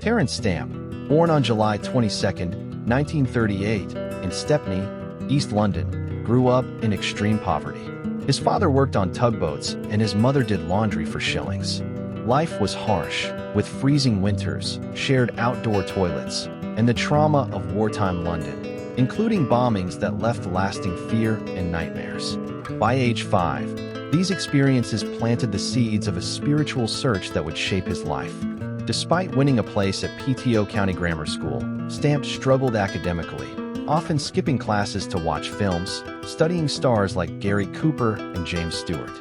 Terence Stamp, born on July 22, 1938, in Stepney, East London, grew up in extreme poverty. His father worked on tugboats and his mother did laundry for shillings. Life was harsh, with freezing winters, shared outdoor toilets, and the trauma of wartime London, including bombings that left lasting fear and nightmares. By age 5, these experiences planted the seeds of a spiritual search that would shape his life. Despite winning a place at PTO County Grammar School, Stamp struggled academically, often skipping classes to watch films, studying stars like Gary Cooper and James Stewart.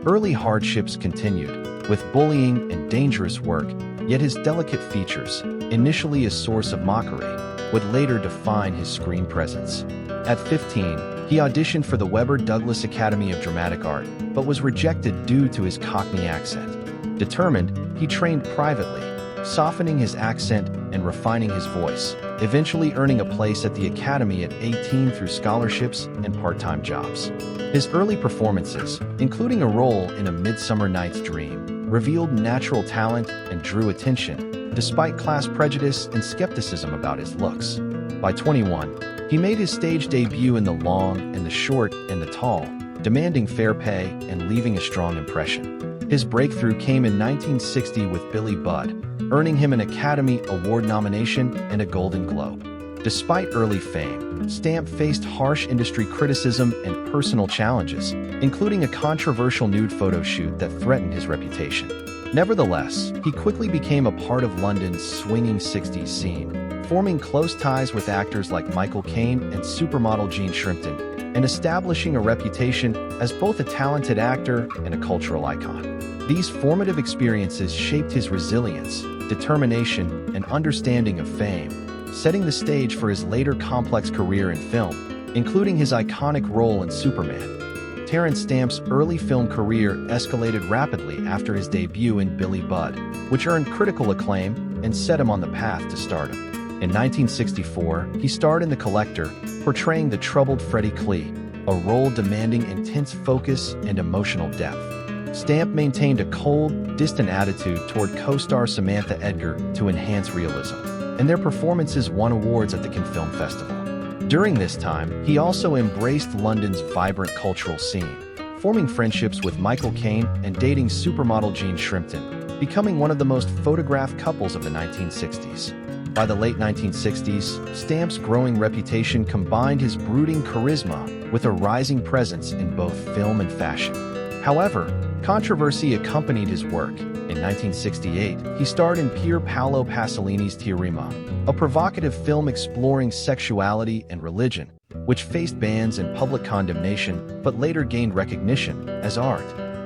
Early hardships continued, with bullying and dangerous work, yet his delicate features, initially a source of mockery, would later define his screen presence. At 15, he auditioned for the Webber Douglas Academy of Dramatic Art, but was rejected due to his Cockney accent. Determined, he trained privately, softening his accent and refining his voice, eventually earning a place at the Academy at 18 through scholarships and part-time jobs. His early performances, including a role in A Midsummer Night's Dream, revealed natural talent and drew attention, despite class prejudice and skepticism about his looks. By 21, he made his stage debut in The Long and the Short and the Tall, demanding fair pay and leaving a strong impression. His breakthrough came in 1960 with Billy Budd, earning him an Academy Award nomination and a Golden Globe. Despite early fame, Stamp faced harsh industry criticism and personal challenges, including a controversial nude photo shoot that threatened his reputation. Nevertheless, he quickly became a part of London's swinging 60s scene, forming close ties with actors like Michael Caine and supermodel Jean Shrimpton, and establishing a reputation as both a talented actor and a cultural icon. These formative experiences shaped his resilience, determination, and understanding of fame, setting the stage for his later complex career in film, including his iconic role in Superman. Terence Stamp's early film career escalated rapidly after his debut in Billy Budd, which earned critical acclaim and set him on the path to stardom. In 1964, he starred in The Collector, portraying the troubled Freddie Klee, a role demanding intense focus and emotional depth. Stamp maintained a cold, distant attitude toward co-star Samantha Edgar to enhance realism, and their performances won awards at the Cannes Film Festival. During this time, he also embraced London's vibrant cultural scene, forming friendships with Michael Caine and dating supermodel Jean Shrimpton, becoming one of the most photographed couples of the 1960s. By the late 1960s, Stamp's growing reputation combined his brooding charisma with a rising presence in both film and fashion. However, controversy accompanied his work. In 1968, he starred in Pier Paolo Pasolini's Teorema, a provocative film exploring sexuality and religion, which faced bans and public condemnation but later gained recognition as art.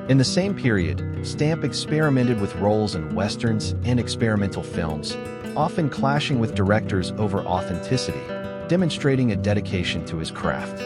In the same period, Stamp experimented with roles in westerns and experimental films, often clashing with directors over authenticity, demonstrating a dedication to his craft.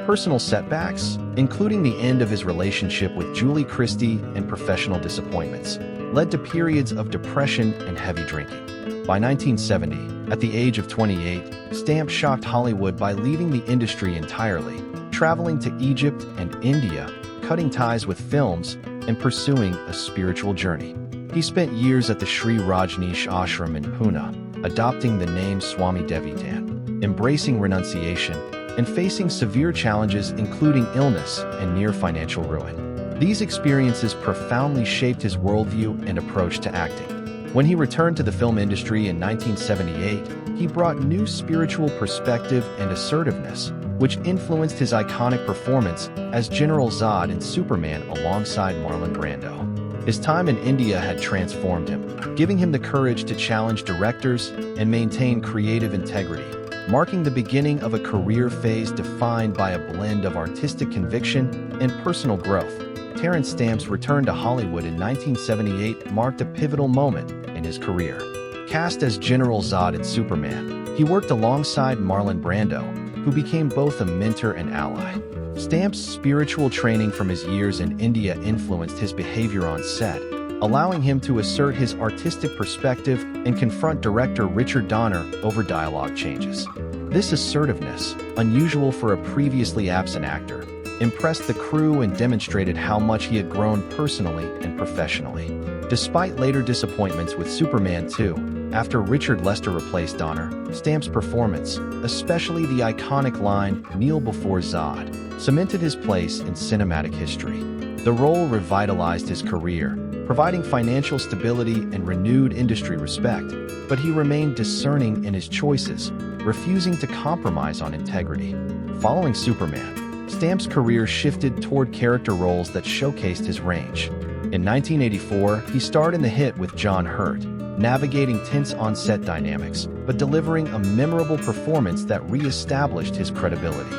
Personal setbacks, including the end of his relationship with Julie Christie and professional disappointments, led to periods of depression and heavy drinking. By 1970, at the age of 28, Stamp shocked Hollywood by leaving the industry entirely, traveling to Egypt and India, cutting ties with films, and pursuing a spiritual journey. He spent years at the Sri Rajneesh Ashram in Pune, adopting the name Swami Devitan, embracing renunciation, and facing severe challenges including illness and near financial ruin. These experiences profoundly shaped his worldview and approach to acting. When he returned to the film industry in 1978, he brought new spiritual perspective and assertiveness, which influenced his iconic performance as General Zod in Superman alongside Marlon Brando. His time in India had transformed him, giving him the courage to challenge directors and maintain creative integrity, marking the beginning of a career phase defined by a blend of artistic conviction and personal growth. Terence Stamp's return to Hollywood in 1978 marked a pivotal moment in his career. Cast as General Zod in Superman, he worked alongside Marlon Brando, who became both a mentor and ally. Stamp's spiritual training from his years in India influenced his behavior on set, allowing him to assert his artistic perspective and confront director Richard Donner over dialogue changes. This assertiveness, unusual for a previously absent actor, impressed the crew and demonstrated how much he had grown personally and professionally. Despite later disappointments with Superman 2, After Richard Lester replaced Donner, Stamp's performance, especially the iconic line, "Kneel before Zod," cemented his place in cinematic history. The role revitalized his career, providing financial stability and renewed industry respect, but he remained discerning in his choices, refusing to compromise on integrity. Following Superman, Stamp's career shifted toward character roles that showcased his range. In 1984, he starred in the hit with John Hurt, navigating tense on-set dynamics, but delivering a memorable performance that re-established his credibility.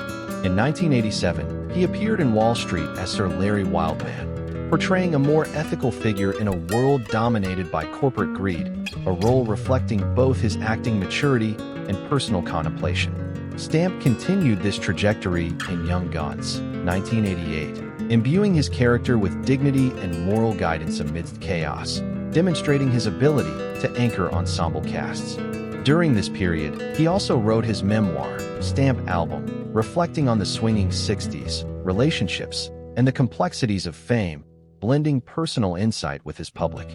In 1987, he appeared in Wall Street as Sir Larry Wildman, portraying a more ethical figure in a world dominated by corporate greed, a role reflecting both his acting maturity and personal contemplation. Stamp continued this trajectory in Young Guns, 1988, imbuing his character with dignity and moral guidance amidst chaos, demonstrating his ability to anchor ensemble casts. During this period, he also wrote his memoir, Stamp Album, reflecting on the swinging 60s, relationships, and the complexities of fame, blending personal insight with his public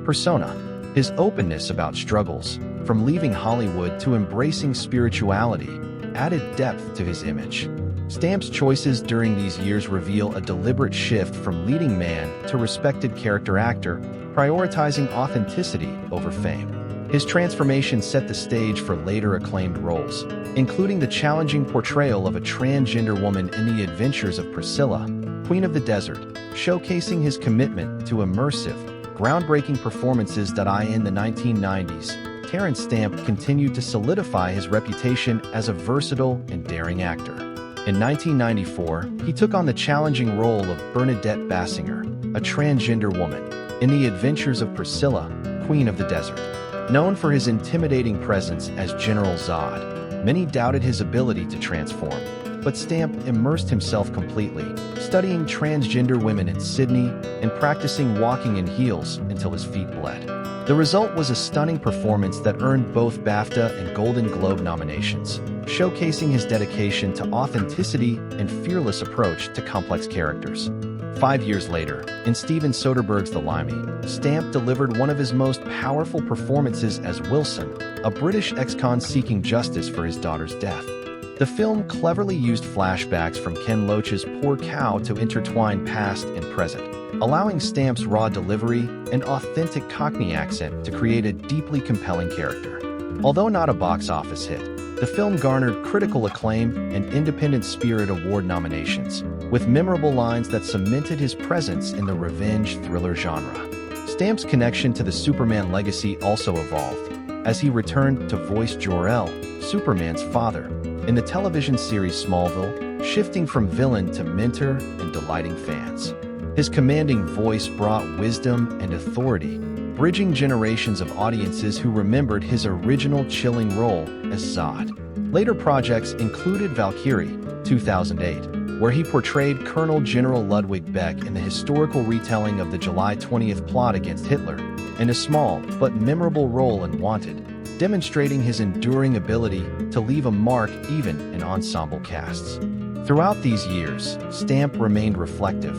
persona. His openness about struggles, from leaving Hollywood to embracing spirituality, added depth to his image. Stamp's choices during these years reveal a deliberate shift from leading man to respected character actor, prioritizing authenticity over fame. His transformation set the stage for later acclaimed roles, including the challenging portrayal of a transgender woman in The Adventures of Priscilla, Queen of the Desert, showcasing his commitment to immersive, groundbreaking performances. In the 1990s, Terence Stamp continued to solidify his reputation as a versatile and daring actor. In 1994, he took on the challenging role of Bernadette Basinger, a transgender woman, in The Adventures of Priscilla, Queen of the Desert. Known for his intimidating presence as General Zod, many doubted his ability to transform, but Stamp immersed himself completely, studying transgender women in Sydney and practicing walking in heels until his feet bled. The result was a stunning performance that earned both BAFTA and Golden Globe nominations, showcasing his dedication to authenticity and fearless approach to complex characters. 5 years later, in Steven Soderbergh's The Limey, Stamp delivered one of his most powerful performances as Wilson, a British ex-con seeking justice for his daughter's death. The film cleverly used flashbacks from Ken Loach's Poor Cow to intertwine past and present, allowing Stamp's raw delivery and authentic Cockney accent to create a deeply compelling character. Although not a box office hit, the film garnered critical acclaim and Independent Spirit Award nominations, with memorable lines that cemented his presence in the revenge thriller genre. Stamp's connection to the Superman legacy also evolved, as he returned to voice Jor-El, Superman's father, in the television series Smallville, shifting from villain to mentor and delighting fans. His commanding voice brought wisdom and authority, bridging generations of audiences who remembered his original chilling role as Zod. Later projects included Valkyrie, 2008, where he portrayed Colonel General Ludwig Beck in the historical retelling of the July 20th plot against Hitler, and a small but memorable role in Wanted, demonstrating his enduring ability to leave a mark even in ensemble casts. Throughout these years, Stamp remained reflective,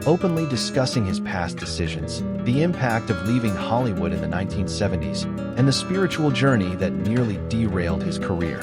openly discussing his past decisions, the impact of leaving Hollywood in the 1970s, and the spiritual journey that nearly derailed his career.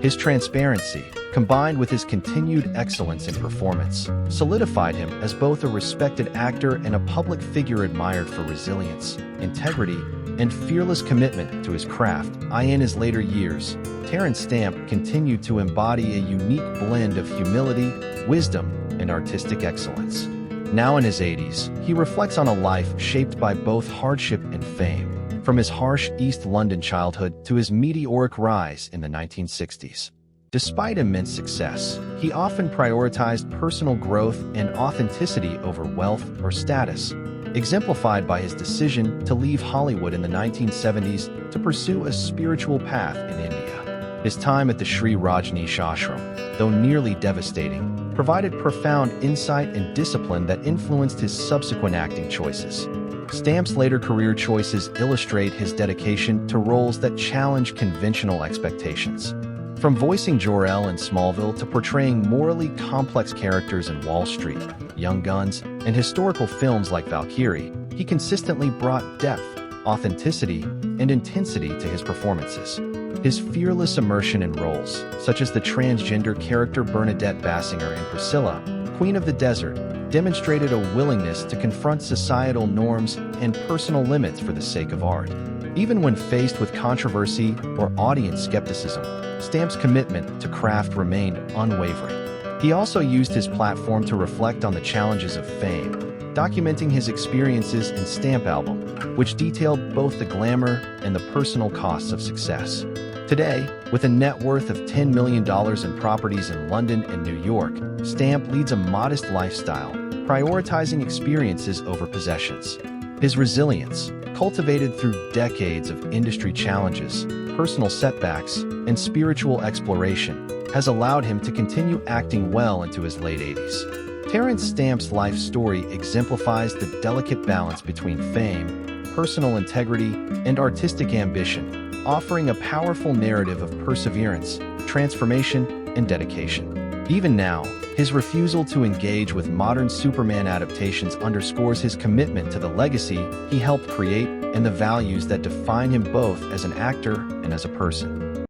His transparency, combined with his continued excellence in performance, solidified him as both a respected actor and a public figure admired for resilience, integrity, and fearless commitment to his craft. In his later years, Terence Stamp continued to embody a unique blend of humility, wisdom, and artistic excellence. Now in his 80s, he reflects on a life shaped by both hardship and fame, from his harsh East London childhood to his meteoric rise in the 1960s. Despite immense success, he often prioritized personal growth and authenticity over wealth or status, exemplified by his decision to leave Hollywood in the 1970s to pursue a spiritual path in India. His time at the Sri Rajneesh Ashram, though nearly devastating, provided profound insight and discipline that influenced his subsequent acting choices. Stamp's later career choices illustrate his dedication to roles that challenge conventional expectations. From voicing Jor-El in Smallville to portraying morally complex characters in Wall Street, Young Guns, and historical films like Valkyrie, he consistently brought depth, authenticity, and intensity to his performances. His fearless immersion in roles, such as the transgender character Bernadette Basinger in Priscilla, Queen of the Desert, demonstrated a willingness to confront societal norms and personal limits for the sake of art. Even when faced with controversy or audience skepticism, Stamp's commitment to craft remained unwavering. He also used his platform to reflect on the challenges of fame, documenting his experiences in Stamp Album, which detailed both the glamour and the personal costs of success. Today, with a net worth of $10 million in properties in London and New York, Stamp leads a modest lifestyle, prioritizing experiences over possessions. His resilience, cultivated through decades of industry challenges, personal setbacks, and spiritual exploration, has allowed him to continue acting well into his late 80s. Terence Stamp's life story exemplifies the delicate balance between fame, personal integrity, and artistic ambition, offering a powerful narrative of perseverance, transformation, and dedication. Even now, his refusal to engage with modern Superman adaptations underscores his commitment to the legacy he helped create and the values that define him both as an actor and as a person.